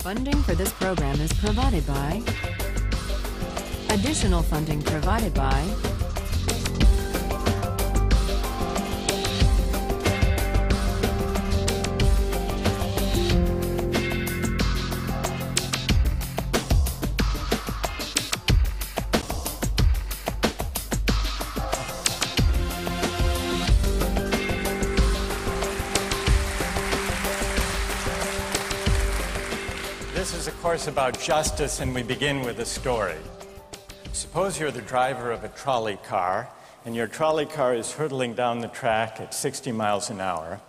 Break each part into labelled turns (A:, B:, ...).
A: Funding for this program is provided by. Additional funding provided by.
B: This is a course about justice, and we begin with a story. Suppose you're the driver of a trolley car, and your trolley car is hurtling down the track at 60 miles an hour,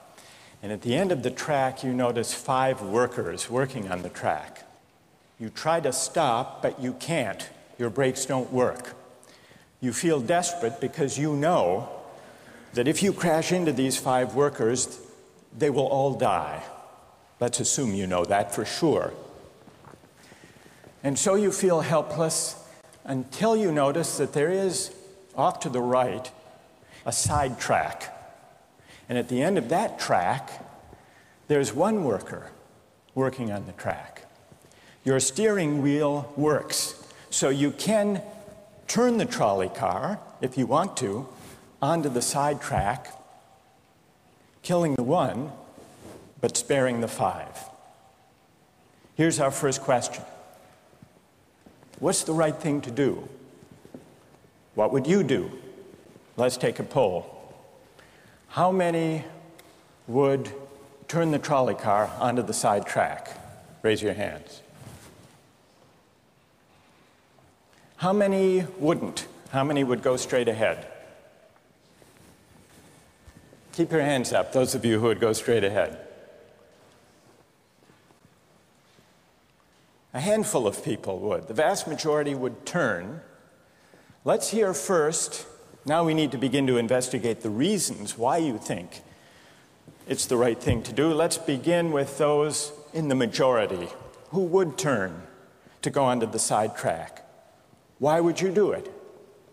B: and at the end of the track you notice 5 workers working on the track. You try to stop, but you can't. Your brakes don't work. You feel desperate because you know that if you crash into these 5 workers, they will all die. Let's assume you know that for sure. And so you feel helpless until you notice that there is, off to the right, a side track. And at the end of that track, there's one worker working on the track. Your steering wheel works, so you can turn the trolley car, if you want to, onto the side track, killing the one, but sparing the 5. Here's our first question. What's the right thing to do? What would you do? Let's take a poll. How many would turn the trolley car onto the side track? Raise your hands. How many wouldn't? How many would go straight ahead? Keep your hands up, those of you who would go straight ahead. A handful of people would. The vast majority would turn. Let's hear first. Now we need to begin to investigate the reasons why you think it's the right thing to do. Let's begin with those in the majority who would turn to go onto the side track. Why would you do it?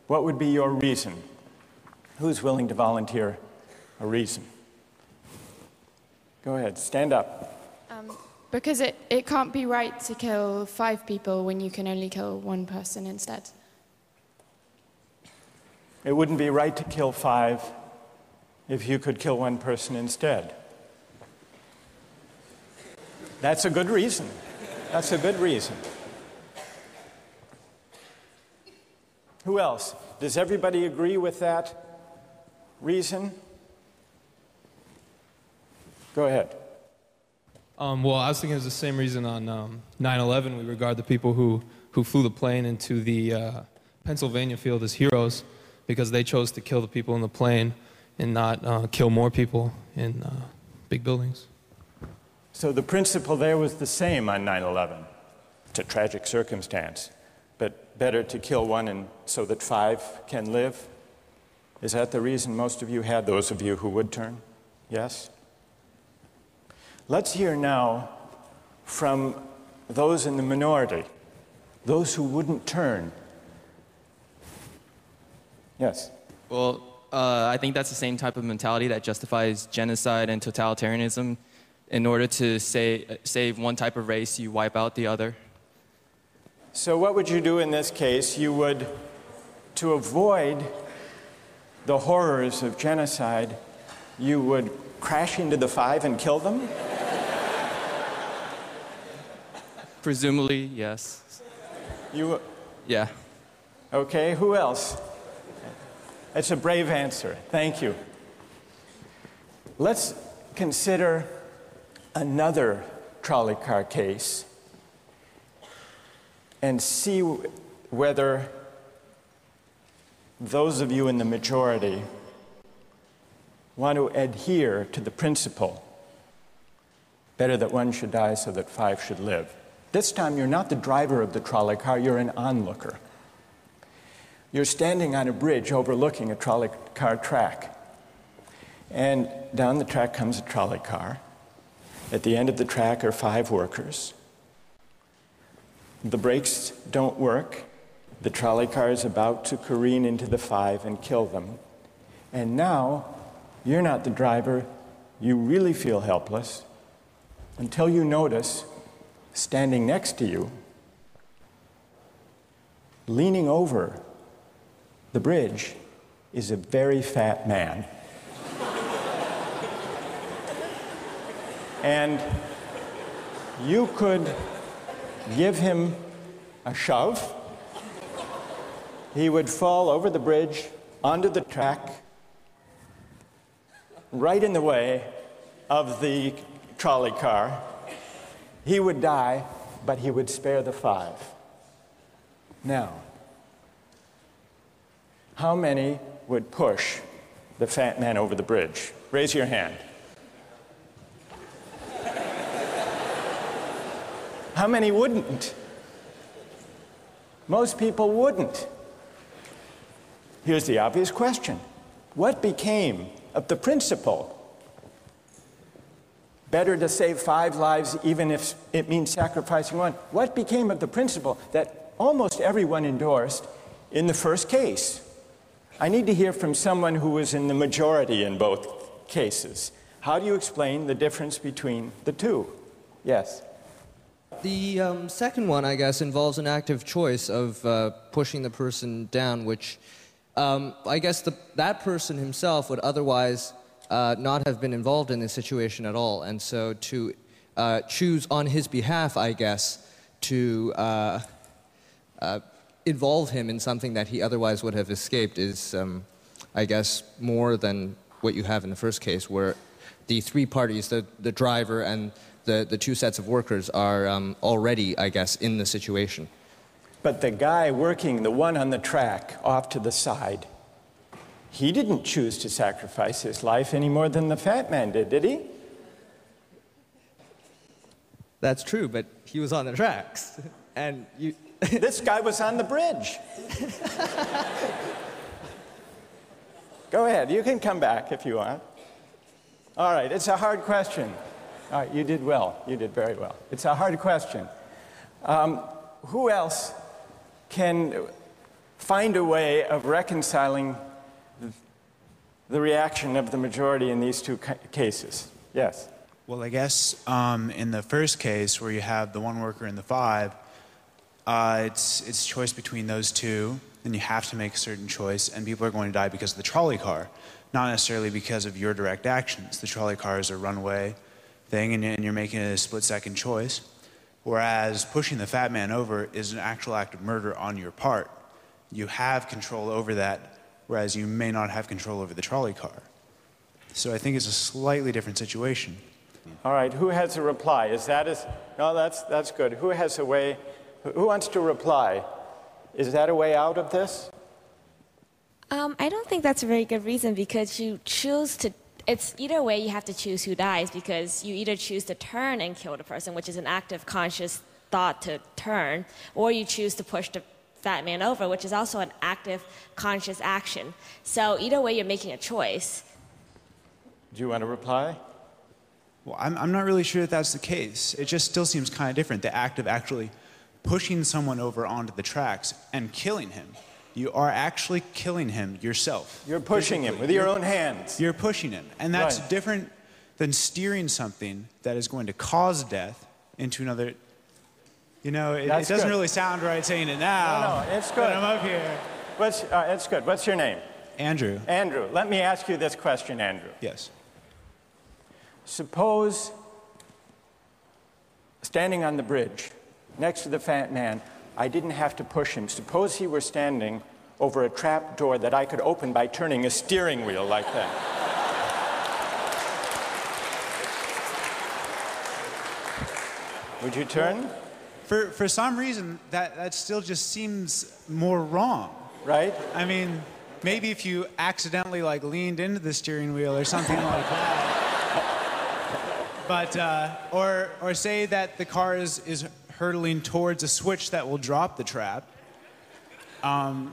B: What would be your reason? Who's willing to volunteer a reason? Go ahead, stand up.
C: Because it can't be right to kill 5 people when you can only kill 1 person instead.
B: It wouldn't be right to kill 5 if you could kill 1 person instead. That's a good reason. That's a good reason. Who else? Does everybody agree with that reason? Go ahead.
D: Well, I was thinking it's the same reason on 9/11. We regard the people who flew the plane into the Pennsylvania field as heroes because they chose to kill the people in the plane and not kill more people in big buildings.
B: So the principle there was the same on 9/11. It's a tragic circumstance, but better to kill 1 and so that 5 can live? Is that the reason most of you had, those of you who would turn? Yes? Let's hear now from those in the minority, those who wouldn't turn. Yes?
E: Well, I think that's the same type of mentality that justifies genocide and totalitarianism. In order to save one type of race, you wipe out the other.
B: So what would you do in this case? You would, to avoid the horrors of genocide, you would crash into the 5 and kill them?
E: Presumably, yes.
B: You?
E: Yeah.
B: Okay, who else? That's a brave answer. Thank you. Let's consider another trolley car case and see whether those of you in the majority want to adhere to the principle, better that 1 should die so that 5 should live. This time you're not the driver of the trolley car, you're an onlooker. You're standing on a bridge overlooking a trolley car track. And down the track comes a trolley car. At the end of the track are 5 workers. The brakes don't work. The trolley car is about to careen into the 5 and kill them. And now, you're not the driver. You really feel helpless until you notice standing next to you, leaning over the bridge, is a very fat man. And you could give him a shove. He would fall over the bridge, onto the track, right in the way of the trolley car. He would die, but he would spare the 5. Now, how many would push the fat man over the bridge? Raise your hand. How many wouldn't? Most people wouldn't. Here's the obvious question. What became of the principle? Better to save 5 lives even if it means sacrificing 1. What became of the principle that almost everyone endorsed in the first case? I need to hear from someone who was in the majority in both cases. How do you explain the difference between the two? Yes?
F: The second one, I guess, involves an active choice of pushing the person down, which I guess that person himself would otherwise not have been involved in this situation at all. And so to choose on his behalf, I guess, to involve him in something that he otherwise would have escaped is, I guess, more than what you have in the first case, where the 3 parties, the driver and the 2 sets of workers, are already, I guess, in the situation.
B: But the guy working, the one on the track off to the side, he didn't choose to sacrifice his life any more than the fat man did he?
F: That's true, but he was on the tracks. And you...
B: This guy was on the bridge. Go ahead, you can come back if you want. All right, it's a hard question. All right, you did well. You did very well. It's a hard question. Who else can find a way of reconciling the reaction of the majority in these 2 cases? Yes?
G: Well, I guess in the first case, where you have the 1 worker and the 5, it's choice between those 2, and you have to make a certain choice, and people are going to die because of the trolley car, not necessarily because of your direct actions. The trolley car is a runaway thing, and you're making a split-second choice, whereas pushing the fat man over is an actual act of murder on your part. You have control over that, whereas you may not have control over the trolley car. So I think it's a slightly different situation.
B: All right, who has a reply? No, that's good. Who has a way? Who wants to reply? Is that a way out of this?
H: I don't think that's a very good reason, because you choose to, it's either way you have to choose who dies, because you either choose to turn and kill the person, which is an active conscious thought to turn, or you choose to push the fat man over, which is also an active conscious action. So either way you're making a choice.
B: Do you want to reply?
G: Well, I'm not really sure that that's the case. It just still seems kind of different, the act of actually pushing someone over onto the tracks and killing him. You are actually killing him yourself.
B: You're pushing him with your own hands.
G: You're pushing him. And that's
B: Right.
G: different than steering something that is going to cause death into another. You know, it doesn't
B: good.
G: really sound right saying it now.
B: No, it's good.
G: But I'm up here.
B: It's good. What's your name?
G: Andrew.
B: Andrew. Let me ask you this question, Andrew.
G: Yes.
B: Suppose, standing on the bridge next to the fat man, I didn't have to push him. Suppose he were standing over a trap door that I could open by turning a steering wheel like that. Would you turn?
G: For some reason, that still just seems more wrong.
B: Right?
G: I mean, maybe if you accidentally leaned into the steering wheel or something like that. But or say that the car is hurtling towards a switch that will drop the trap. Then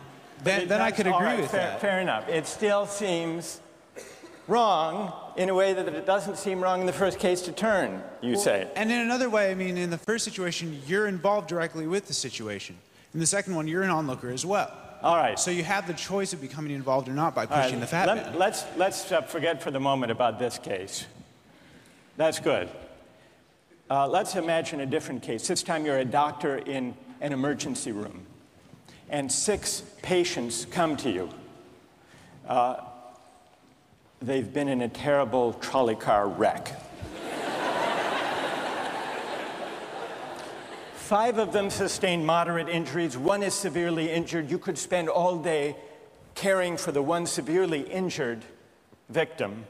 G: I could agree with that.
B: Fair enough. It still seems wrong in a way that it doesn't seem wrong in the first case to turn, you say.
G: And in another way, I mean, in the first situation, you're involved directly with the situation. In the second one, you're an onlooker as well.
B: All right.
G: So you have the choice of becoming involved or not by pushing the fat man.
B: Let's forget for the moment about this case. That's good. Let's imagine a different case. This time you're a doctor in an emergency room, and 6 patients come to you. They've been in a terrible trolley car wreck. 5 of them sustained moderate injuries. 1 is severely injured. You could spend all day caring for the 1 severely injured victim,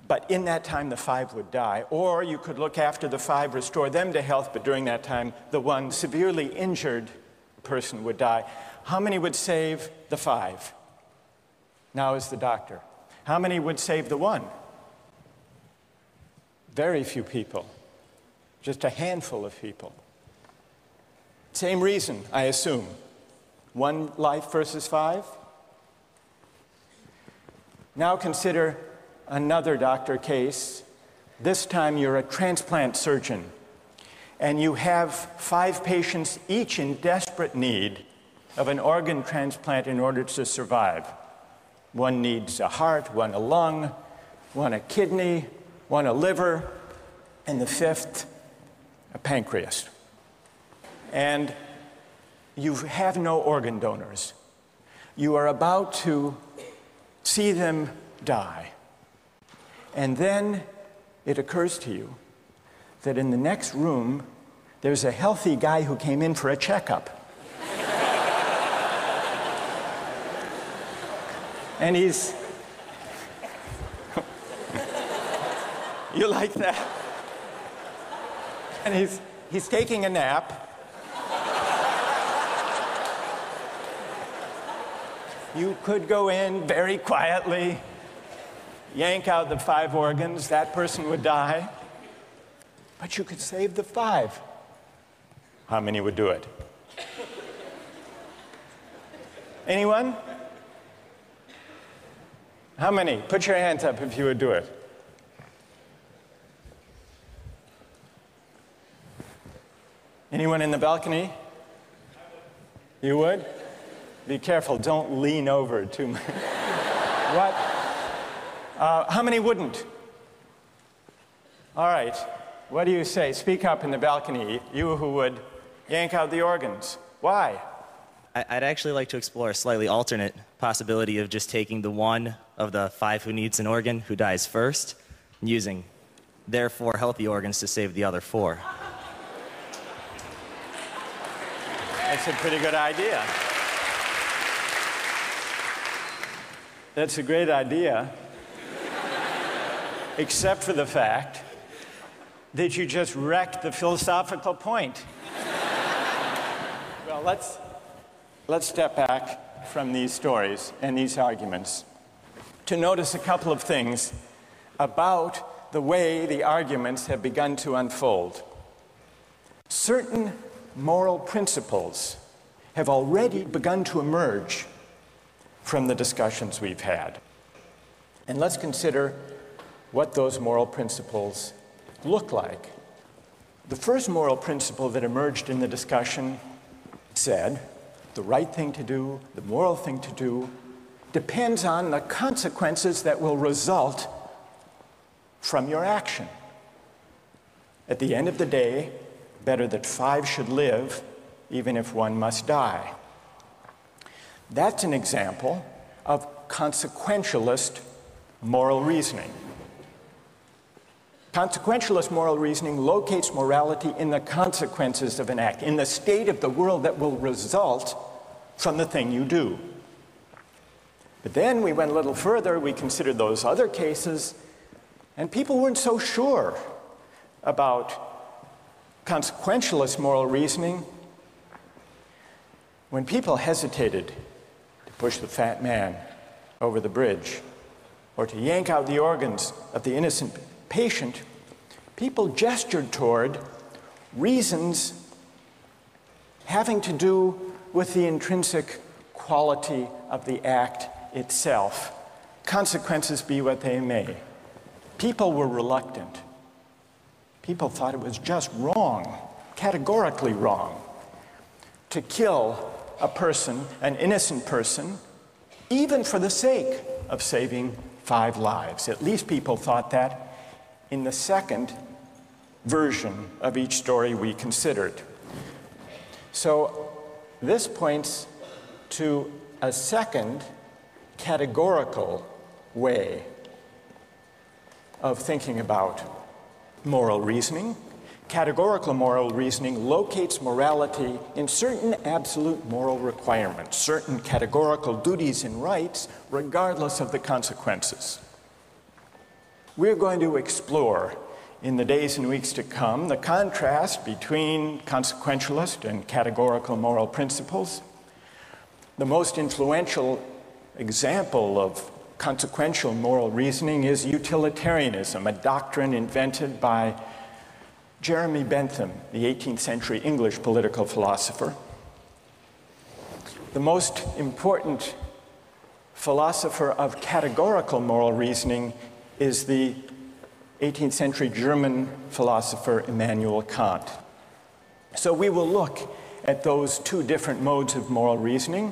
B: but in that time the 5 would die. Or you could look after the 5, restore them to health, but during that time the 1 severely injured person would die. How many would save the 5? Now is the doctor. How many would save the 1? Very few people. Just a handful of people. Same reason, I assume. 1 life versus 5? Now consider another doctor case. This time you're a transplant surgeon, and you have 5 patients, each in desperate need of an organ transplant in order to survive. 1 needs a heart, 1 a lung, 1 a kidney, 1 a liver, and the 5th, a pancreas. And you have no organ donors. You are about to see them die. And then it occurs to you that in the next room, there's a healthy guy who came in for a checkup. And he's... You like that? And he's taking a nap. You could go in very quietly, yank out the 5 organs, that person would die. But you could save the 5. How many would do it? Anyone? How many? Put your hands up if you would do it. Anyone in the balcony? You would? Be careful, don't lean over too much. What? How many wouldn't? All right, what do you say? Speak up in the balcony, you who would yank out the organs. Why?
I: I'd actually like to explore a slightly alternate possibility of just taking the 1 of the 5 who needs an organ who dies first, and using their 4 healthy organs to save the other 4.
B: That's a pretty good idea. That's a great idea, except for the fact that you just wrecked the philosophical point. Well, let's step back from these stories and these arguments to notice a couple of things about the way the arguments have begun to unfold. Certain moral principles have already begun to emerge from the discussions we've had. And let's consider what those moral principles look like. The first moral principle that emerged in the discussion said, the right thing to do, the moral thing to do, depends on the consequences that will result from your action. At the end of the day, better that 5 should live, even if 1 must die. That's an example of consequentialist moral reasoning. Consequentialist moral reasoning locates morality in the consequences of an act, in the state of the world that will result from the thing you do. But then we went a little further, we considered those other cases, and people weren't so sure about consequentialist moral reasoning. When people hesitated to push the fat man over the bridge or to yank out the organs of the innocent patient, people gestured toward reasons having to do with the intrinsic quality of the act itself, consequences be what they may. People were reluctant. People thought it was just wrong, categorically wrong, to kill a person, an innocent person, even for the sake of saving 5 lives. At least people thought that in the second version of each story we considered. So this points to a second categorical way of thinking about moral reasoning. Categorical moral reasoning locates morality in certain absolute moral requirements, certain categorical duties and rights, regardless of the consequences. We're going to explore in the days and weeks to come the contrast between consequentialist and categorical moral principles. The most influential example of consequential moral reasoning is utilitarianism, a doctrine invented by Jeremy Bentham, the 18th century English political philosopher. The most important philosopher of categorical moral reasoning is the 18th century German philosopher Immanuel Kant. So we will look at those two different modes of moral reasoning,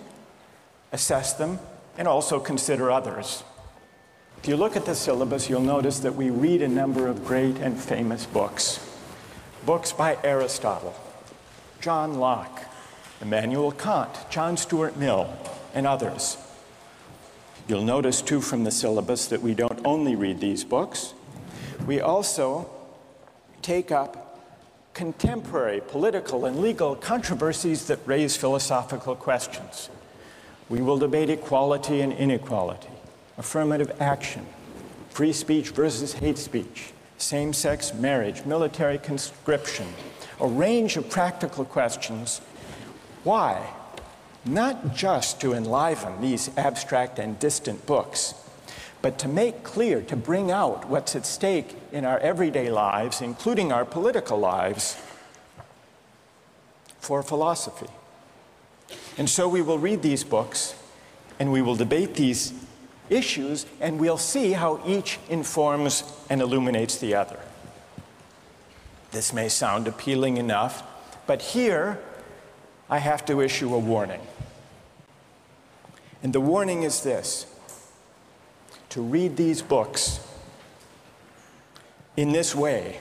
B: assess them, and also consider others. If you look at the syllabus, you'll notice that we read a number of great and famous books. Books by Aristotle, John Locke, Immanuel Kant, John Stuart Mill, and others. You'll notice, too, from the syllabus that we don't only read these books. We also take up contemporary political and legal controversies that raise philosophical questions. We will debate equality and inequality, affirmative action, free speech versus hate speech, same-sex marriage, military conscription, a range of practical questions. Why? Not just to enliven these abstract and distant books, but to make clear, to bring out what's at stake in our everyday lives, including our political lives, for philosophy. And so we will read these books, and we will debate these issues, and we'll see how each informs and illuminates the other. This may sound appealing enough, but here I have to issue a warning. And the warning is this: to read these books in this way,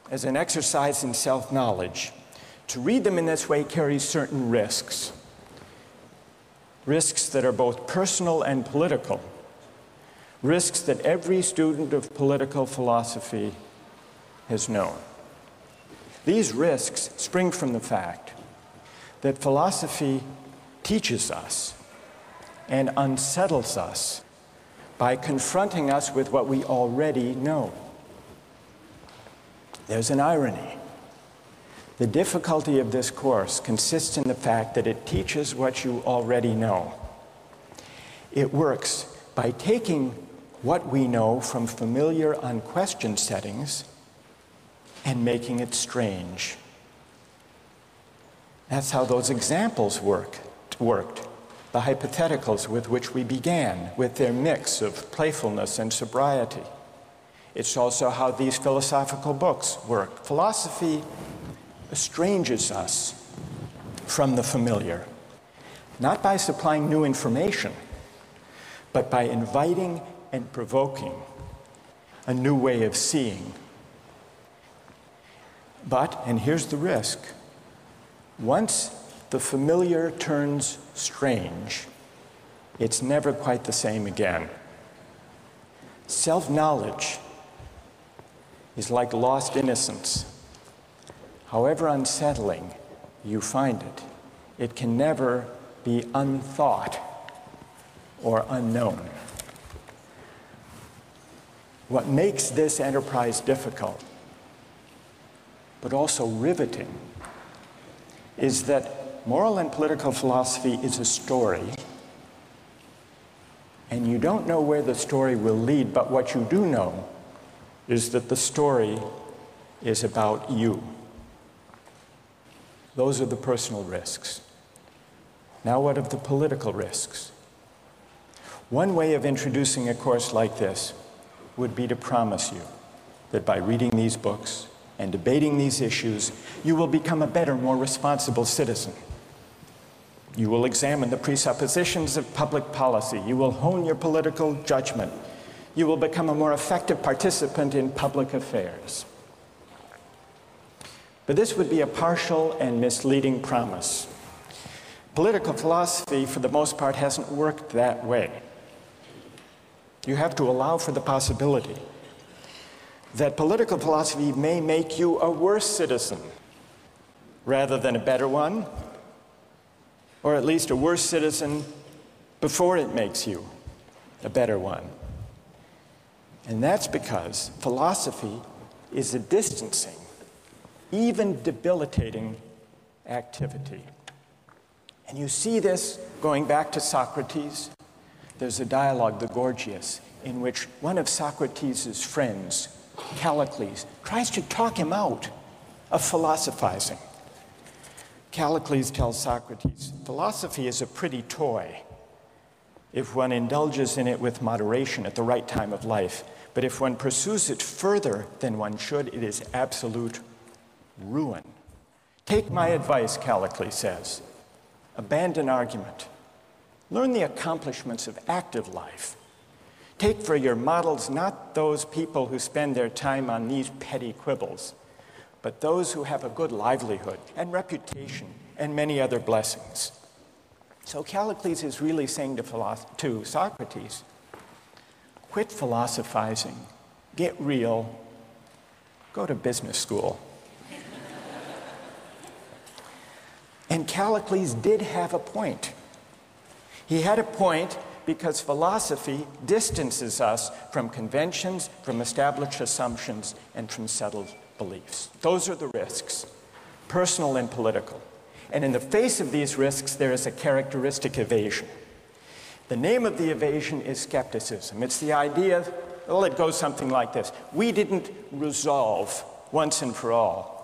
B: as an exercise in self-knowledge, to read them in this way carries certain risks. Risks that are both personal and political. Risks that every student of political philosophy has known. These risks spring from the fact that philosophy teaches us and unsettles us by confronting us with what we already know. There's an irony. The difficulty of this course consists in the fact that it teaches what you already know. It works by taking what we know from familiar, unquestioned settings and making it strange. That's how those examples worked. The hypotheticals with which we began, with their mix of playfulness and sobriety. It's also how these philosophical books work. Philosophy estranges us from the familiar, not by supplying new information, but by inviting and provoking a new way of seeing. But, and here's the risk, once the familiar turns strange, it's never quite the same again. Self-knowledge is like lost innocence. However unsettling you find it, it can never be unthought or unknown. What makes this enterprise difficult, but also riveting, is that moral and political philosophy is a story, and you don't know where the story will lead, but what you do know is that the story is about you. Those are the personal risks. Now what of the political risks? One way of introducing a course like this would be to promise you that by reading these books and debating these issues, you will become a better, more responsible citizen. You will examine the presuppositions of public policy. You will hone your political judgment. you will become a more effective participant in public affairs. But this would be a partial and misleading promise. Political philosophy, for the most part, hasn't worked that way. You have to allow for the possibility that political philosophy may make you a worse citizen rather than a better one, or at least a worse citizen before it makes you a better one. And that's because philosophy is a distancing, even debilitating activity. And you see this going back to Socrates. There's a dialogue, the Gorgias, in which one of Socrates' friends, Callicles, tries to talk him out of philosophizing. Callicles tells Socrates, philosophy is a pretty toy if one indulges in it with moderation at the right time of life. But if one pursues it further than one should, it is absolute ruin. Take my advice, Callicles says. Abandon argument. Learn the accomplishments of active life. Take for your models not those people who spend their time on these petty quibbles, but those who have a good livelihood and reputation and many other blessings. So Callicles is really saying to Socrates, quit philosophizing, get real, go to business school. And Callicles did have a point. He had a point because philosophy distances us from conventions, from established assumptions, and from settled beliefs. Those are the risks, personal and political. And in the face of these risks, there is a characteristic evasion. The name of the evasion is skepticism. It's the idea, well, it goes something like this. We didn't resolve once and for all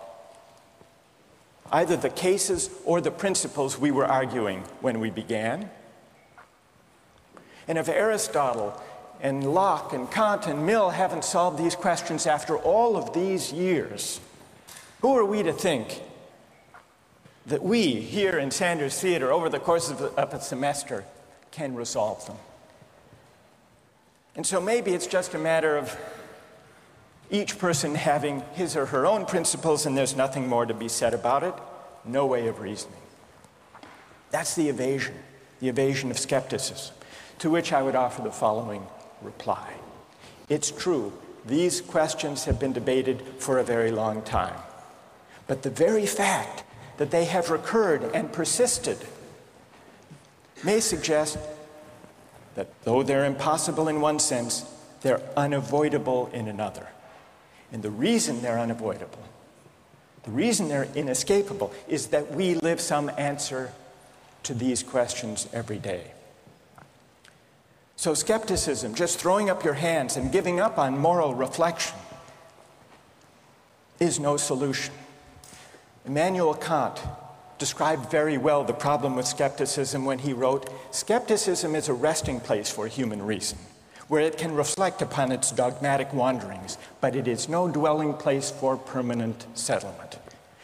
B: either the cases or the principles we were arguing when we began. And if Aristotle and Locke and Kant and Mill haven't solved these questions after all of these years, who are we to think that we here in Sanders Theater over the course of a semester can resolve them? And so maybe it's just a matter of each person having his or her own principles and there's nothing more to be said about it. No way of reasoning. That's the evasion of skepticism, to which I would offer the following reply. It's true, these questions have been debated for a very long time. But the very fact that they have recurred and persisted may suggest that though they're impossible in one sense, they're unavoidable in another. And the reason they're unavoidable, the reason they're inescapable, is that we live some answer to these questions every day. So skepticism, just throwing up your hands and giving up on moral reflection, is no solution. Immanuel Kant described very well the problem with skepticism when he wrote, "Skepticism is a resting place for human reason, where it can reflect upon its dogmatic wanderings, but it is no dwelling place for permanent settlement.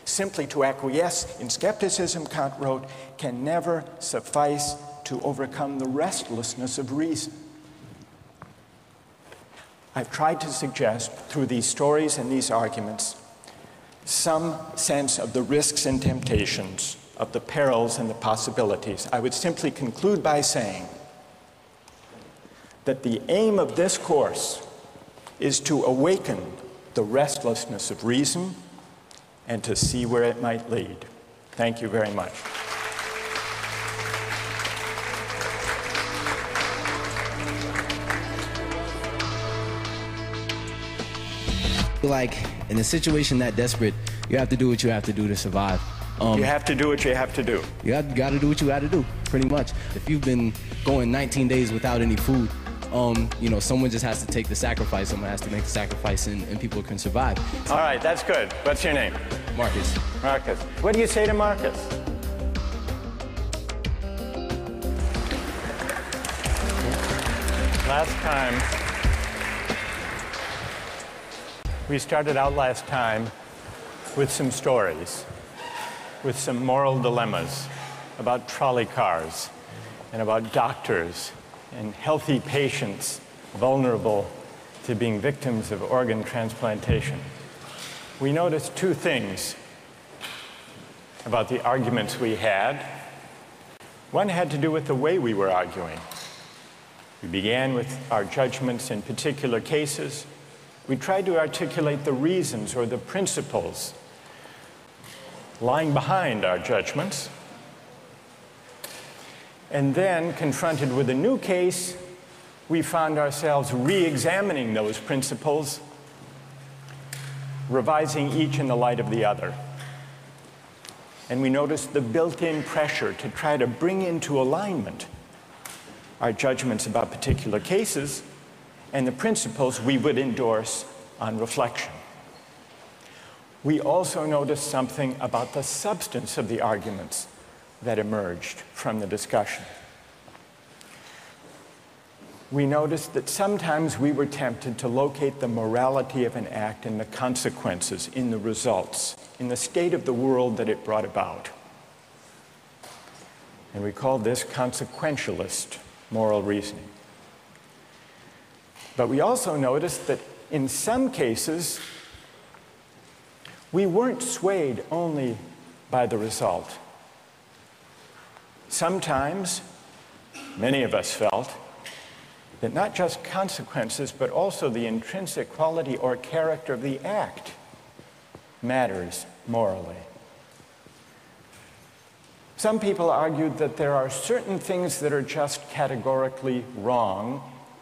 B: Simply to acquiesce in skepticism," Kant wrote, "can never suffice to overcome the restlessness of reason." I've tried to suggest through these stories and these arguments some sense of the risks and temptations, of the perils and the possibilities. I would simply conclude by saying that the aim of this course is to awaken the restlessness of reason and to see where it might lead. Thank you very much.
J: Like, in a situation that desperate, you have to do what you have to do to survive.
B: You have to do what you have to do.
J: You got to do what you got to do, pretty much. If you've been going 19 days without any food, you know, someone just has to take the sacrifice. Someone has to make the sacrifice, and people can survive.
B: All right, that's good. What's your name?
J: Marcus.
B: Marcus. What do you say to Marcus? Last time, we started out last time with some stories, with some moral dilemmas about trolley cars and about doctors and healthy patients vulnerable to being victims of organ transplantation, we noticed two things about the arguments we had. One had to do with the way we were arguing. We began with our judgments in particular cases. We tried to articulate the reasons or the principles lying behind our judgments. And then, confronted with a new case, we found ourselves re-examining those principles, revising each in the light of the other. And we noticed the built-in pressure to try to bring into alignment our judgments about particular cases and the principles we would endorse on reflection. We also noticed something about the substance of the arguments that emerged from the discussion. We noticed that sometimes we were tempted to locate the morality of an act in the consequences, in the results, in the state of the world that it brought about. And we called this consequentialist moral reasoning. But we also noticed that in some cases, we weren't swayed only by the result. Sometimes, many of us felt that not just consequences, but also the intrinsic quality or character of the act matters morally. Some people argued that there are certain things that are just categorically wrong,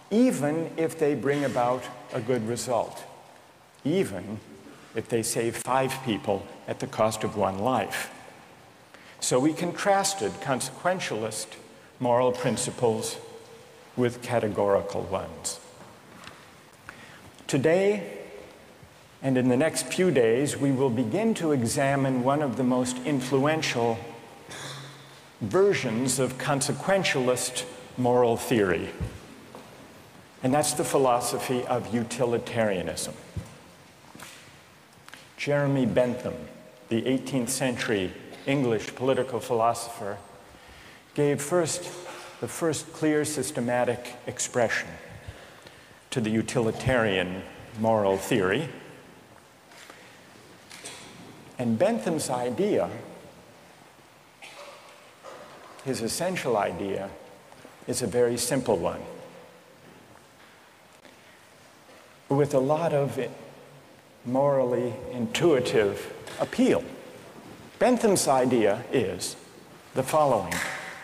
B: even if they bring about a good result, even if they save 5 people at the cost of 1 life. So we contrasted consequentialist moral principles with categorical ones. Today, and in the next few days, we will begin to examine one of the most influential versions of consequentialist moral theory, and that's the philosophy of utilitarianism. Jeremy Bentham, the 18th century English political philosopher, gave the first clear systematic expression to the utilitarian moral theory. And Bentham's idea, his essential idea, is a very simple one, with a lot of morally intuitive appeal. Bentham's idea is the following: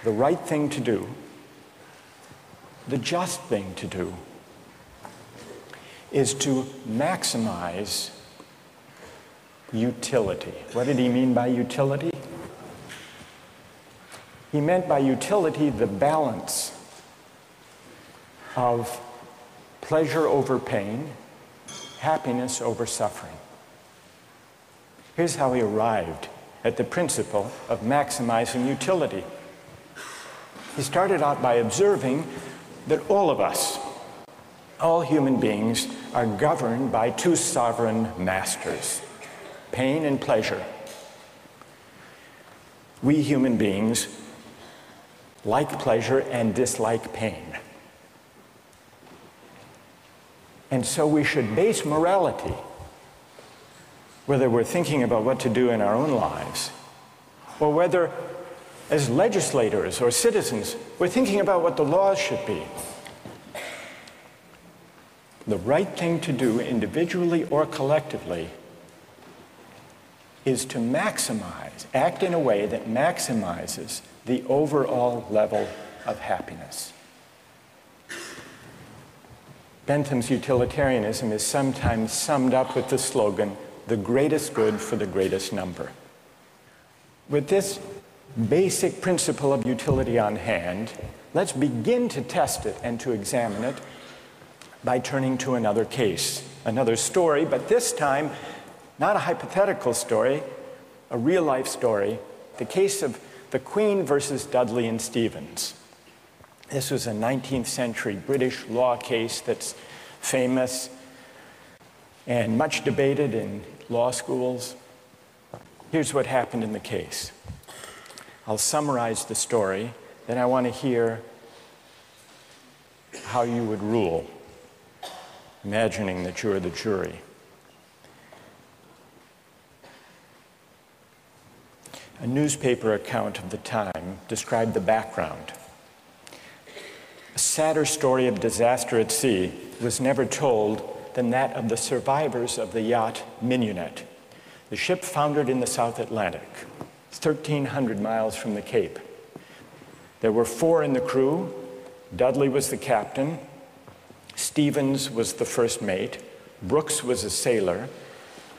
B: the right thing to do, the just thing to do, is to maximize utility. What did he mean by utility? He meant by utility the balance of pleasure over pain, happiness over suffering. Here's how he arrived at the principle of maximizing utility. He started out by observing that all of us, all human beings, are governed by 2 sovereign masters, pain and pleasure. We human beings like pleasure and dislike pain. And so we should base morality, whether we're thinking about what to do in our own lives, or whether as legislators or citizens we're thinking about what the laws should be. The right thing to do individually or collectively is to maximize, act in a way that maximizes the overall level of happiness. Bentham's utilitarianism is sometimes summed up with the slogan, "the greatest good for the greatest number." With this basic principle of utility on hand, let's begin to test it and to examine it by turning to another case, another story, but this time not a hypothetical story, a real-life story, the case of the Queen versus Dudley and Stephens. This was a 19th century British law case that's famous and much debated in law schools. Here's what happened in the case. I'll summarize the story, then I want to hear how you would rule. imagining that you're the jury. A newspaper account of the time described the background. A sadder story of disaster at sea was never told than that of the survivors of the yacht Mignonette. The ship foundered in the South Atlantic, 1,300 miles from the Cape. There were 4 in the crew. Dudley was the captain. Stephens was the first mate. Brooks was a sailor.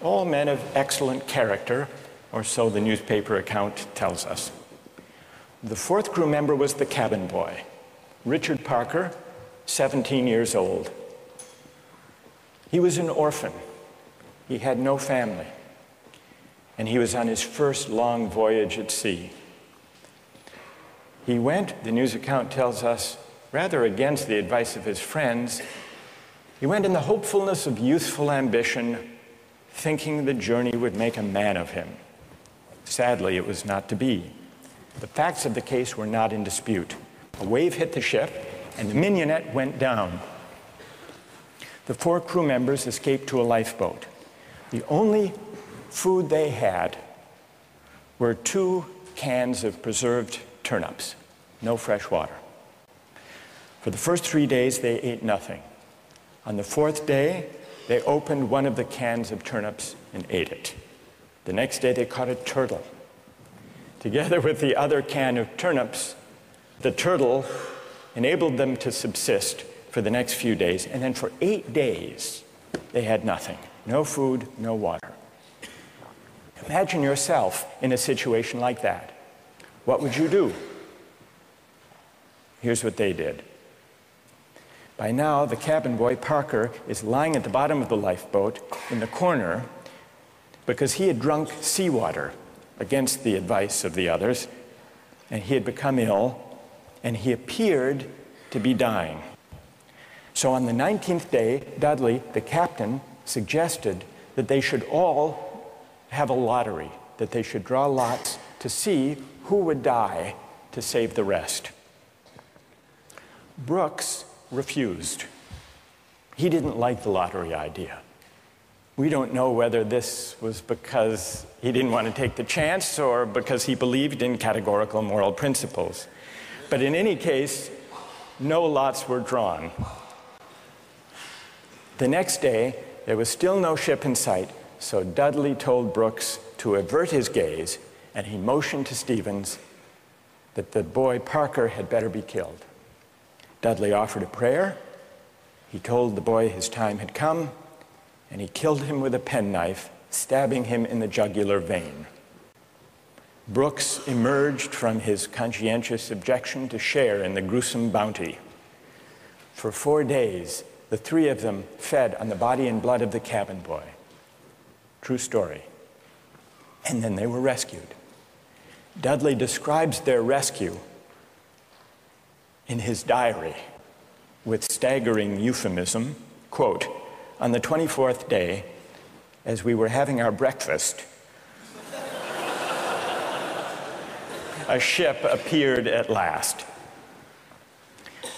B: All men of excellent character, or so the newspaper account tells us. The 4th crew member was the cabin boy, Richard Parker, 17 years old. He was an orphan. He had no family. And he was on his first long voyage at sea. He went, the news account tells us, rather against the advice of his friends. He went in the hopefulness of youthful ambition, thinking the journey would make a man of him. Sadly, it was not to be. The facts of the case were not in dispute. A wave hit the ship, and the Mignonette went down. The 4 crew members escaped to a lifeboat. The only food they had were 2 cans of preserved turnips, no fresh water. For the first 3 days, they ate nothing. On the 4th day, they opened one of the cans of turnips and ate it. The next day, they caught a turtle. Together with the other can of turnips, the turtle enabled them to subsist for the next few days, and then for 8 days, they had nothing. No food, no water. Imagine yourself in a situation like that. What would you do? Here's what they did. By now, the cabin boy, Parker, is lying at the bottom of the lifeboat in the corner because he had drunk seawater against the advice of the others, and he had become ill, and he appeared to be dying. So on the 19th day, Dudley, the captain, suggested that they should all have a lottery, that they should draw lots to see who would die to save the rest. Brooks refused. He didn't like the lottery idea. We don't know whether this was because he didn't want to take the chance or because he believed in categorical moral principles. But in any case, no lots were drawn. The next day, there was still no ship in sight, so Dudley told Brooks to avert his gaze, and he motioned to Stephens that the boy Parker had better be killed. Dudley offered a prayer. He told the boy his time had come, and he killed him with a penknife, stabbing him in the jugular vein. Brooks emerged from his conscientious objection to share in the gruesome bounty. For 4 days, the 3 of them fed on the body and blood of the cabin boy. True story. And then they were rescued. Dudley describes their rescue in his diary with staggering euphemism, quote, "On the 24th day, as we were having our breakfast, a ship appeared at last.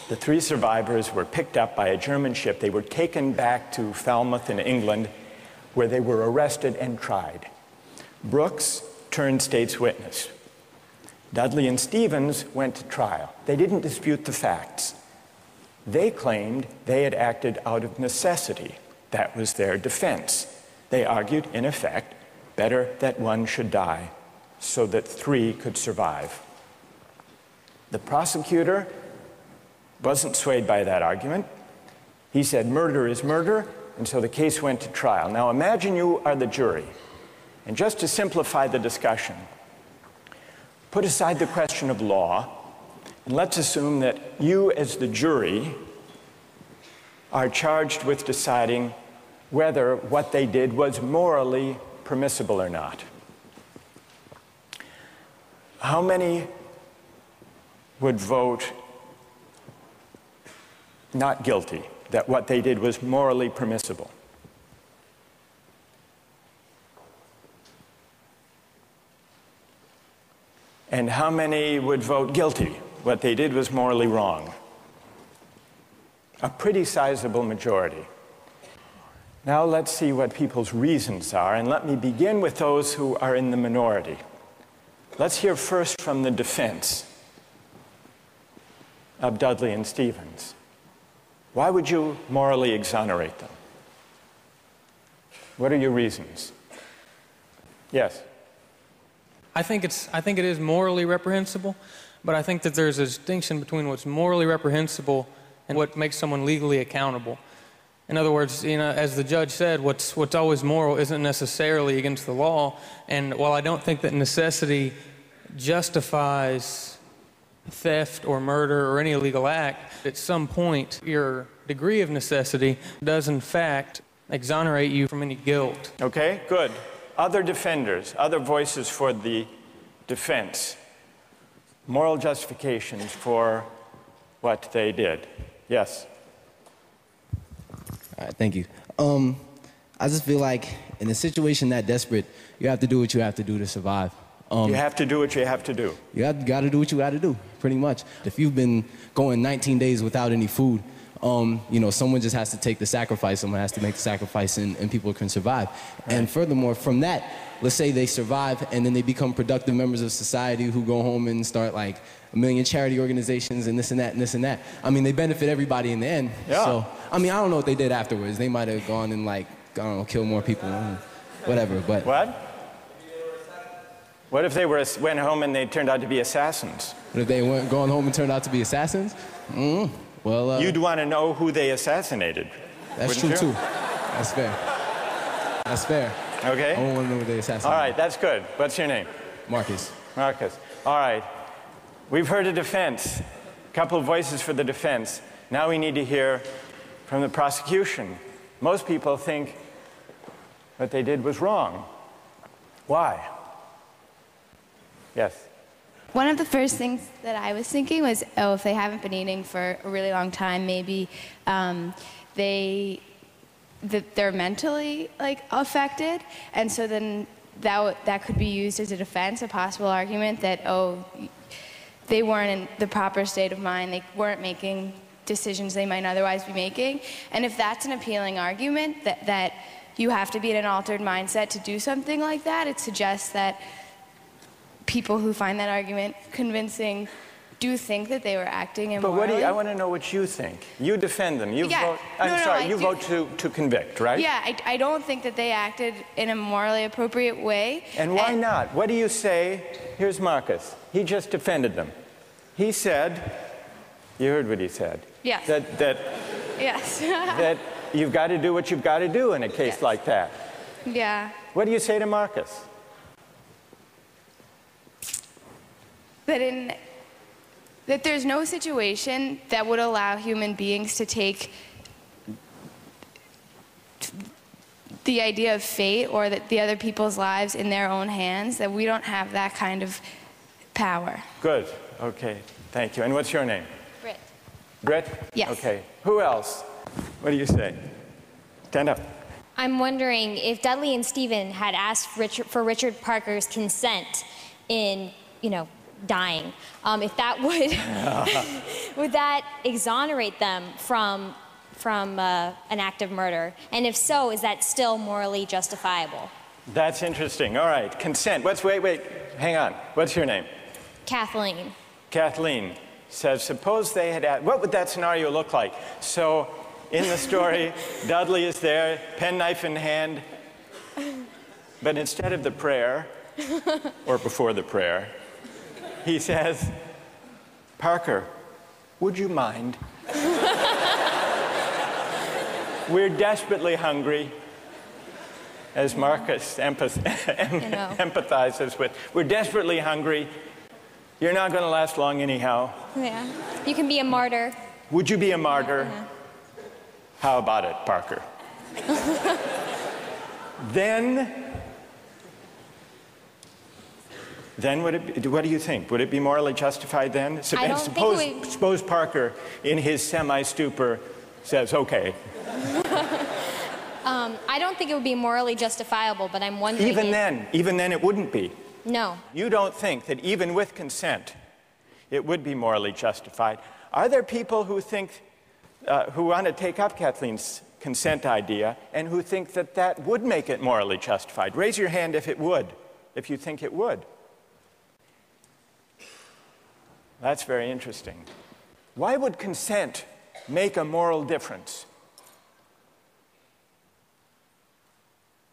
B: The 3 survivors were picked up by a German ship. They were taken back to Falmouth in England, where they were arrested and tried. Brooks turned state's witness. Dudley and Stephens went to trial. They didn't dispute the facts. They claimed they had acted out of necessity. That was their defense. They argued, in effect, better that one should die so that 3 could survive. The prosecutor wasn't swayed by that argument. He said murder is murder, and so the case went to trial. Now imagine you are the jury, and just to simplify the discussion, put aside the question of law, and let's assume that you as the jury are charged with deciding whether what they did was morally permissible or not. How many would vote not guilty, that what they did was morally permissible? And how many would vote guilty, what they did was morally wrong? A pretty sizable majority. Now let's see what people's reasons are, and let me begin with those who are in the minority. Let's hear first from the defense of Dudley and Stephens. Why would you morally exonerate them? What are your reasons? Yes?
K: I think it is morally reprehensible, but I think that there's a distinction between what's morally reprehensible and what makes someone legally accountable. In other words, as the judge said, what's always moral isn't necessarily against the law, and while I don't think that necessity justifies theft or murder or any illegal act, at some point your degree of necessity does in fact exonerate you from any guilt.
B: Okay, good. Other defenders, other voices for the defense, moral justifications for what they did. Yes?
J: All right, thank you. I just feel like in a situation that desperate, you have to do what you have to do to survive.
B: You have to do what you have to do.
J: You got to do what you got to do, pretty much. If you've been going 19 days without any food, someone just has to take the sacrifice. Someone has to make the sacrifice, and people can survive. Right. And furthermore, from that, let's say they survive, and then they become productive members of society who go home and start like 1 million charity organizations and this and that and this and that. I mean, they benefit everybody in the end.
B: Yeah.
J: So, I mean, I don't know what they did afterwards. They might have gone and kill more people, whatever. But
B: what? What if they went home and they turned out to be assassins?
J: What if they went going home and turned out to be assassins? Well,
B: you'd want to know who they assassinated.
J: That's true, too. That's fair. That's fair.
B: Okay.
J: I want to know who they assassinated.
B: All right, that's good. What's your name?
J: Marcus.
B: Marcus. All right. We've heard a defense, a couple of voices for the defense. Now we need to hear from the prosecution. Most people think what they did was wrong. Why? Yes?
L: One of the first things that I was thinking was, if they haven't been eating for a really long time, maybe they're mentally affected, and so then that could be used as a defense, a possible argument that they weren't in the proper state of mind, they weren't making decisions they might otherwise be making, and if that's an appealing argument that you have to be in an altered mindset to do something like that, it suggests that people who find that argument convincing do think that they were acting immorally.
B: But I want to know what you think. You defend them. You vote to convict, right?
L: Yeah, I don't think that they acted in a morally appropriate way.
B: And why not? What do you say? Here's Marcus. He just defended them. He said, you heard what he said.
L: Yes.
B: Yes. That you've got to do what you've got to do in a case like that.
L: Yeah.
B: What do you say to Marcus?
L: That there's no situation that would allow human beings to take the idea of fate or that the other people's lives in their own hands, that we don't have that kind of power.
B: Good. Okay. Thank you. And what's your name?
L: Britt.
B: Britt?
L: Yes.
B: Okay. Who else? What do you say? Stand up.
M: I'm wondering if Dudley and Stephens had asked for Richard Parker's consent in, dying, if that would that exonerate them from an act of murder? And if so, is that still morally justifiable?
B: That's interesting. All right, consent. Wait, hang on. What's your name?
M: Kathleen.
B: Kathleen says, suppose they had asked, what would that scenario look like? So in the story, Dudley is there, penknife in hand, but instead of the prayer, or before the prayer, he says, Parker, would you mind? We're desperately hungry, as Marcus empathizes with. We're desperately hungry. You're not going to last long anyhow.
M: Yeah. You can be a martyr.
B: Would you be a martyr?
M: Yeah.
B: How about it, Parker? Then what do you think? Would it be morally justified then? Suppose Parker, in his semi-stupor, says, okay.
M: I don't think it would be morally justifiable, but I'm wondering...
B: Even then it wouldn't be.
M: No.
B: You don't think that even with consent, it would be morally justified. Are there people who think, who want to take up Kathleen's consent idea and who think that that would make it morally justified. Raise your hand if it would, if you think it would. That's very interesting. Why would consent make a moral difference?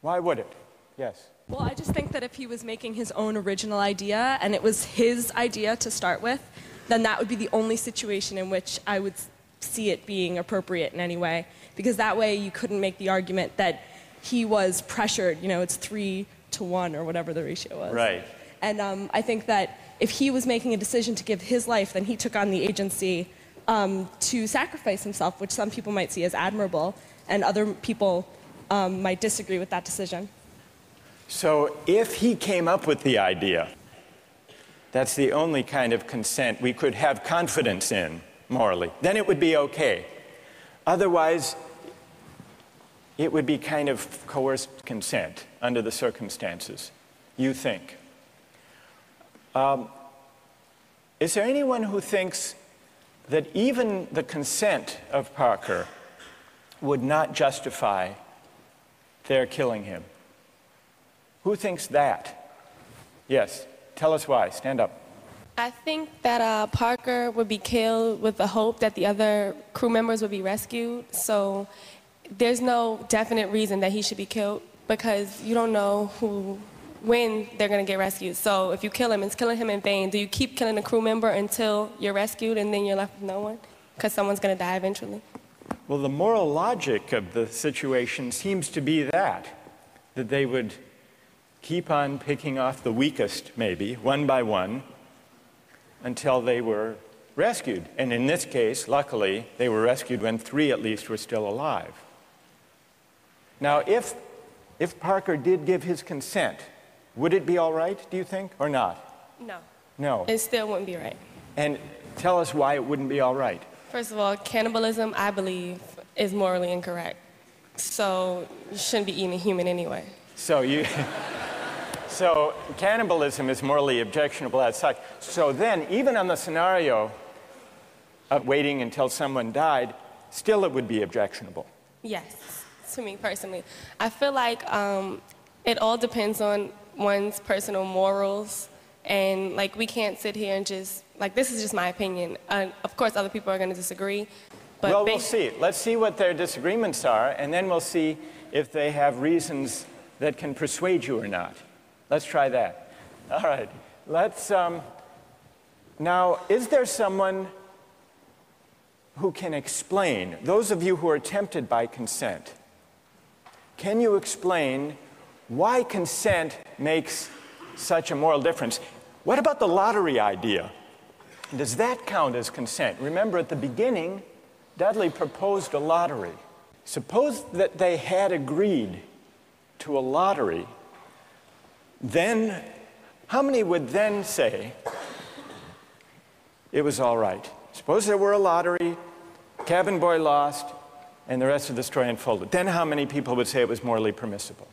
B: Why would it? Yes.
N: Well, I just think that if he was making his own original idea and it was his idea to start with, then that would be the only situation in which I would see it being appropriate in any way. Because that way you couldn't make the argument that he was pressured, you know, it's 3-to-1 or whatever the ratio was.
B: Right.
N: And I think that if he was making a decision to give his life, then he took on the agency to sacrifice himself, which some people might see as admirable, and other people might disagree with that decision.
B: So if he came up with the idea, that's the only kind of consent we could have confidence in morally, then it would be okay. Otherwise, it would be kind of coerced consent under the circumstances, you think. Is there anyone who thinks that even the consent of Parker would not justify their killing him? Who thinks that? Yes, tell us why. Stand up.
O: I think that Parker would be killed with the hope that the other crew members would be rescued. So there's no definite reason that he should be killed because you don't know when they're going to get rescued. So if you kill him, it's killing him in vain. Do you keep killing a crew member until you're rescued and then you're left with no one? Because someone's going to die eventually.
B: Well, the moral logic of the situation seems to be that they would keep on picking off the weakest, maybe, one by one, until they were rescued. And in this case, luckily, they were rescued when 3 at least were still alive. Now, if Parker did give his consent, would it be all right, do you think, or not?
O: No.
B: No.
O: It still wouldn't be right.
B: And tell us why it wouldn't be all right.
O: First of all, cannibalism, I believe, is morally incorrect. So you shouldn't be eating a human anyway.
B: So cannibalism is morally objectionable as such. So then, even on the scenario of waiting until someone died, still it would be objectionable.
O: Yes, to me personally. I feel like it all depends on one's personal morals. And like we can't sit here and just, like this is just my opinion. Of course, other people are going to disagree. But
B: well, we'll see. Let's see what their disagreements are, and then we'll see if they have reasons that can persuade you or not. Let's try that. All right. Let's, now, is there someone who can explain, those of you who are tempted by consent, can you explain why consent makes such a moral difference? What about the lottery idea? Does that count as consent? Remember, at the beginning, Dudley proposed a lottery. Suppose that they had agreed to a lottery. Then, how many would then say it was all right? Suppose there were a lottery, cabin boy lost, and the rest of the story unfolded. Then how many people would say it was morally permissible?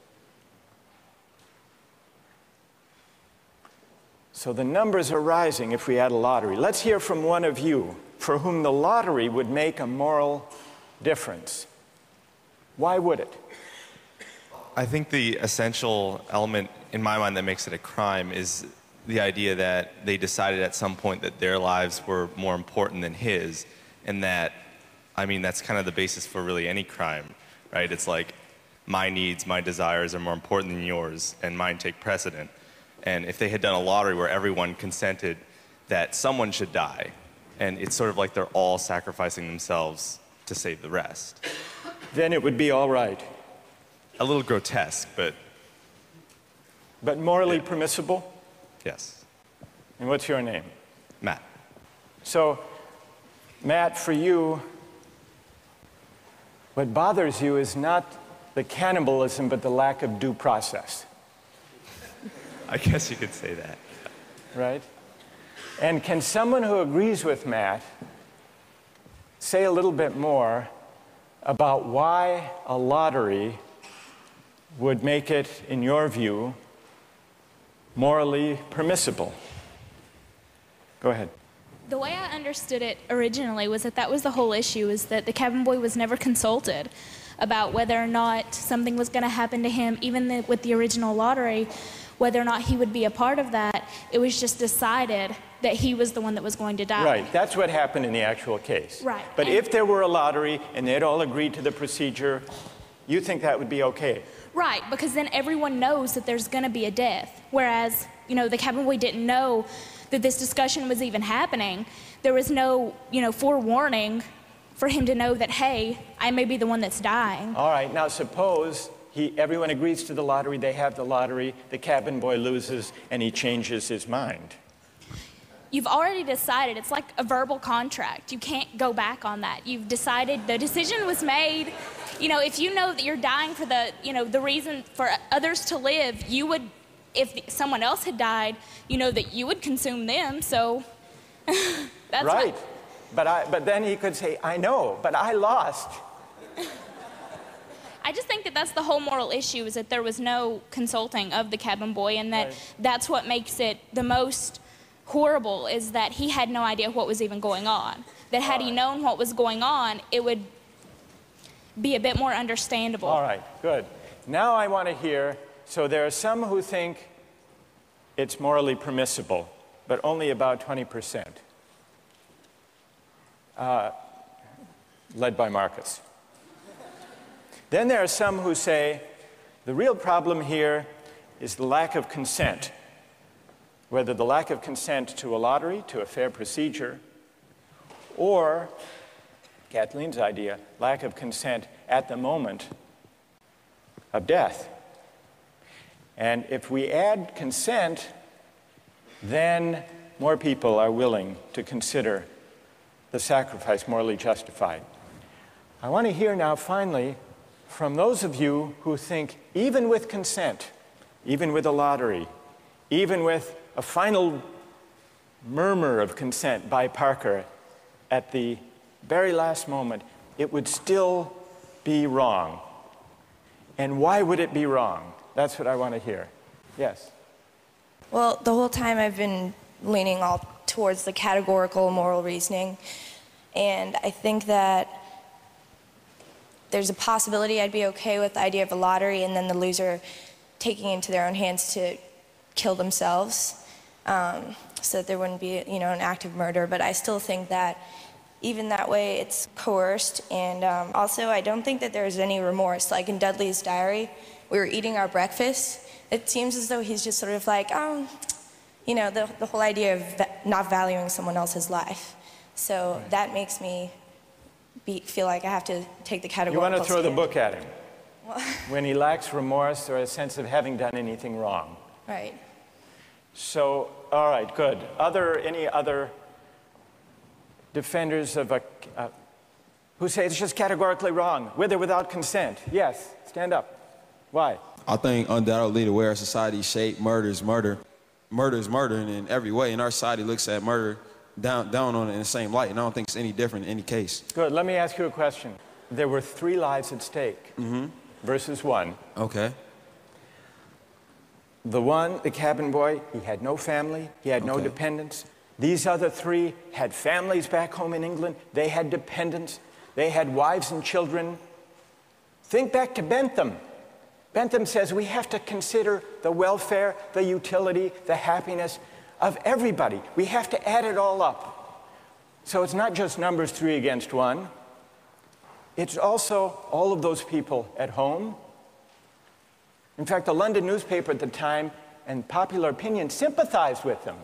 B: So the numbers are rising if we had a lottery. Let's hear from one of you for whom the lottery would make a moral difference. Why would it?
P: I think the essential element in my mind that makes it a crime is the idea that they decided at some point that their lives were more important than his, and that, I mean, that's kind of the basis for really any crime, right? It's like my needs, my desires are more important than yours, and mine take precedent. And if they had done a lottery where everyone consented that someone should die, and it's sort of like they're all sacrificing themselves to save the rest,
B: then it would be all right.
P: A little grotesque, but...
B: But morally permissible?
P: Yes.
B: And what's your name?
P: Matt.
B: So, Matt, for you, what bothers you is not the cannibalism, but the lack of due process.
P: I guess you could say that.
B: Right? And can someone who agrees with Matt say a little bit more about why a lottery would make it, in your view, morally permissible? Go ahead.
Q: The way I understood it originally was that was the whole issue, is that the cabin boy was never consulted. about whether or not something was going to happen to him, even with the original lottery, whether or not he would be a part of that. It was just decided that he was the one that was going to die.
B: Right, that's what happened in the actual case.
Q: Right.
B: But if there were a lottery and they'd all agreed to the procedure, you think that would be okay?
Q: Right, because then everyone knows that there's going to be a death. Whereas, you know, the cabin boy didn't know that this discussion was even happening. There was no, you know, forewarning for him to know that, hey, I may be the one that's dying.
B: All right, now suppose everyone agrees to the lottery, they have the lottery, the cabin boy loses, and he changes his mind.
Q: You've already decided. It's like a verbal contract. You can't go back on that. You've decided, the decision was made. You know, if you know that you're dying for the, you know, the reason for others to live, you would, if someone else had died, you know that you would consume them, so that's
B: right.
Q: What,
B: but then he could say, I know, but I lost.
Q: I just think that that's the whole moral issue, is that there was no consulting of the cabin boy, and that that's what makes it the most horrible, is that he had no idea what was even going on. That had he known what was going on, it would be a bit more understandable.
B: All right, good. Now I want to hear, so there are some who think it's morally permissible, but only about 20%, led by Marcus. Then there are some who say the real problem here is the lack of consent, whether the lack of consent to a lottery, to a fair procedure, or, Kathleen's idea, lack of consent at the moment of death. And if we add consent, then more people are willing to consider the sacrifice morally justified. I want to hear now, finally, from those of you who think even with consent, even with a lottery, even with a final murmur of consent by Parker at the very last moment, it would still be wrong. And why would it be wrong? That's what I want to hear. Yes?
R: Well, the whole time I've been leaning all towards the categorical moral reasoning. And I think that there's a possibility I'd be okay with the idea of a lottery and then the loser taking into their own hands to kill themselves, so that there wouldn't be, you know, an act of murder. But I still think that even that way it's coerced. And also I don't think that there's any remorse. Like in Dudley's diary, we were eating our breakfast. It seems as though he's just sort of like, you know, the whole idea of not valuing someone else's life. So that makes me feel like I have to take the categorical.
B: You want to throw the
R: stand.
B: book at him when he lacks remorse or a sense of having done anything wrong.
R: Right.
B: So, all right, good. Any other defenders of who say it's just categorically wrong, with or without consent? Yes, stand up. Why?
S: I think undoubtedly the way our society is shaped, murder is murder. Murder is murder in every way, and our society looks at murder down on it in the same light, and I don't think it's any different in any case.
B: Good. Let me ask you a question. There were 3 lives at stake versus 1.
S: Okay.
B: The one, the cabin boy, he had no family, he had no dependents. These other 3 had families back home in England, they had dependents, they had wives and children. Think back to Bentham. Bentham says we have to consider the welfare, the utility, the happiness of everybody. We have to add it all up. So it's not just numbers 3 against 1. It's also all of those people at home. In fact, the London newspaper at the time and popular opinion sympathized with them,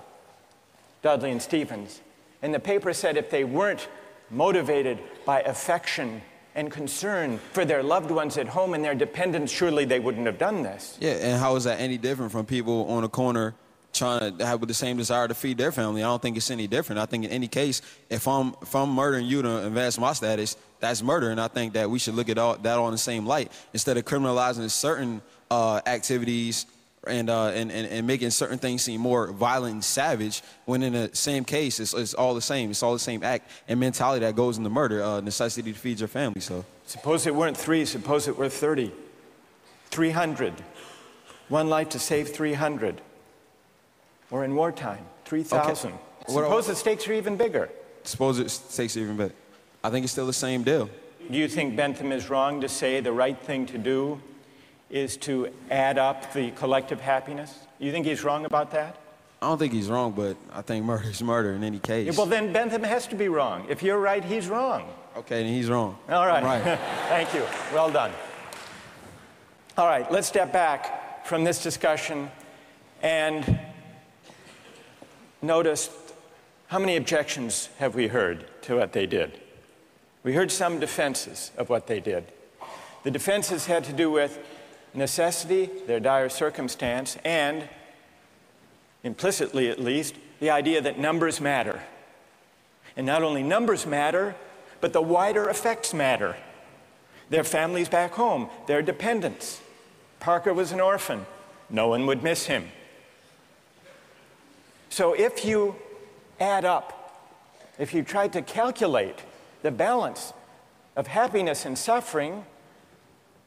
B: Dudley and Stephens. And the paper said if they weren't motivated by affection and concern for their loved ones at home and their dependents, surely they wouldn't have done this.
S: Yeah, and how is that any different from people on the corner trying to have the same desire to feed their family? I don't think it's any different. I think in any case, if I'm murdering you to advance my status, that's murder, and I think that we should look at that all in the same light instead of criminalizing certain activities and making certain things seem more violent and savage, when in the same case it's all the same. It's all the same act and mentality that goes into murder, necessity to feed your family. So
B: suppose it weren't 3, suppose it were 30, 300. 1 life to save 300. Or in wartime, 3,000. Suppose the stakes are even bigger.
S: Suppose the stakes are even bigger. I think it's still the same deal.
B: you think Bentham is wrong to say the right thing to do is to add up the collective happiness? You think he's wrong about that?
S: I don't think he's wrong, but I think murder is murder in any case.
B: Yeah, well, then Bentham has to be wrong. If you're right, he's wrong.
S: Okay, then he's wrong.
B: All right.
S: I'm right.
B: Thank you. Well done. All right, let's step back from this discussion and notice how many objections have we heard to what they did. We heard some defenses of what they did. The defenses had to do with necessity, their dire circumstance, and, implicitly at least, the idea that numbers matter. And not only numbers matter, but the wider effects matter. Their families back home, their dependents. Parker was an orphan. No one would miss him. So if you add up, if you try to calculate the balance of happiness and suffering,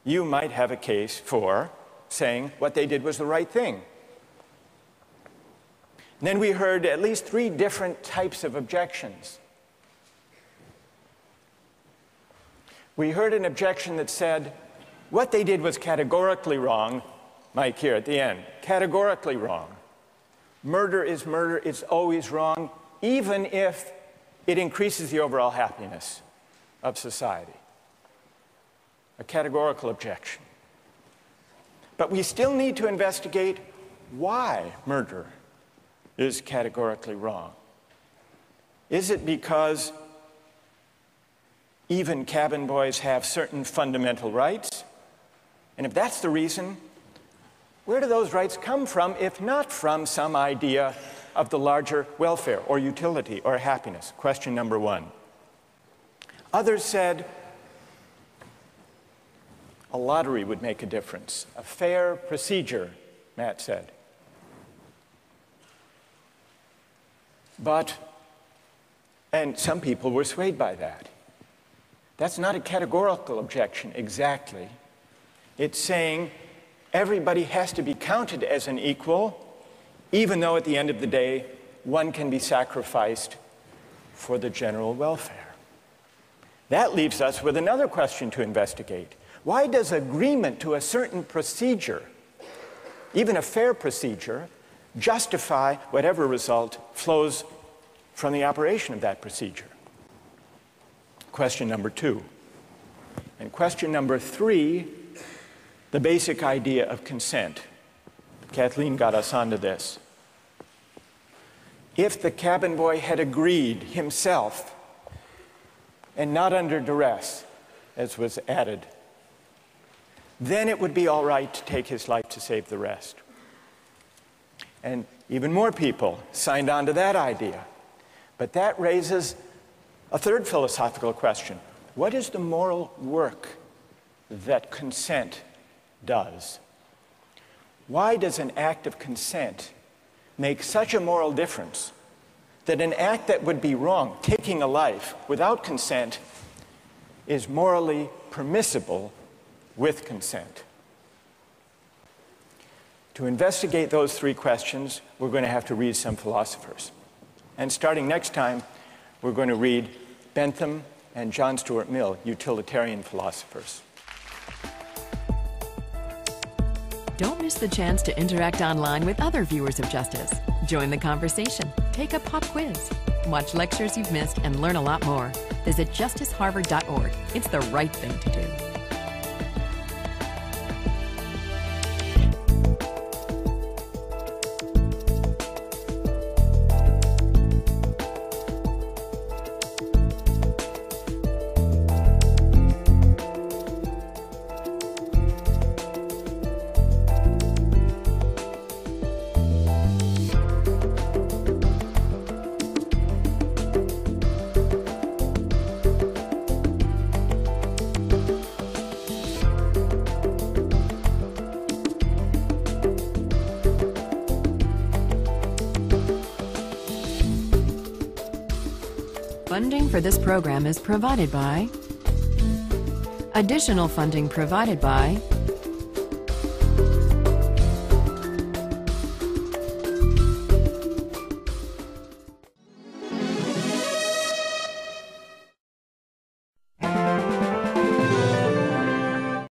B: you might have a case for saying what they did was the right thing. And then we heard at least 3 different types of objections. We heard an objection that said, what they did was categorically wrong. Mike here at the end, categorically wrong. Murder is murder, it's always wrong, even if it increases the overall happiness of society. A categorical objection. But we still need to investigate why murder is categorically wrong. Is it because even cabin boys have certain fundamental rights? And if that's the reason, where do those rights come from, if not from some idea of the larger welfare or utility or happiness? Question number 1. Others said a lottery would make a difference. A fair procedure, Matt said. And some people were swayed by that. That's not a categorical objection exactly. It's saying everybody has to be counted as an equal, even though at the end of the day, one can be sacrificed for the general welfare. That leaves us with another question to investigate. Why does agreement to a certain procedure, even a fair procedure, justify whatever result flows from the operation of that procedure? Question number 2. And question number 3, the basic idea of consent. Kathleen got us onto this. If the cabin boy had agreed himself, and not under duress, as was added, then it would be all right to take his life to save the rest. And even more people signed on to that idea. But that raises a third philosophical question. What is the moral work that consent does? Why does an act of consent make such a moral difference that an act that would be wrong, taking a life without consent, is morally permissible with consent? To investigate those 3 questions, we're going to have to read some philosophers. And starting next time, we're going to read Bentham and John Stuart Mill, utilitarian philosophers.
A: Don't miss the chance to interact online with other viewers of Justice. Join the conversation, take a pop quiz, watch lectures you've missed, and learn a lot more. Visit justiceharvard.org. It's the right thing to do. Funding for this program is provided by... Additional funding provided by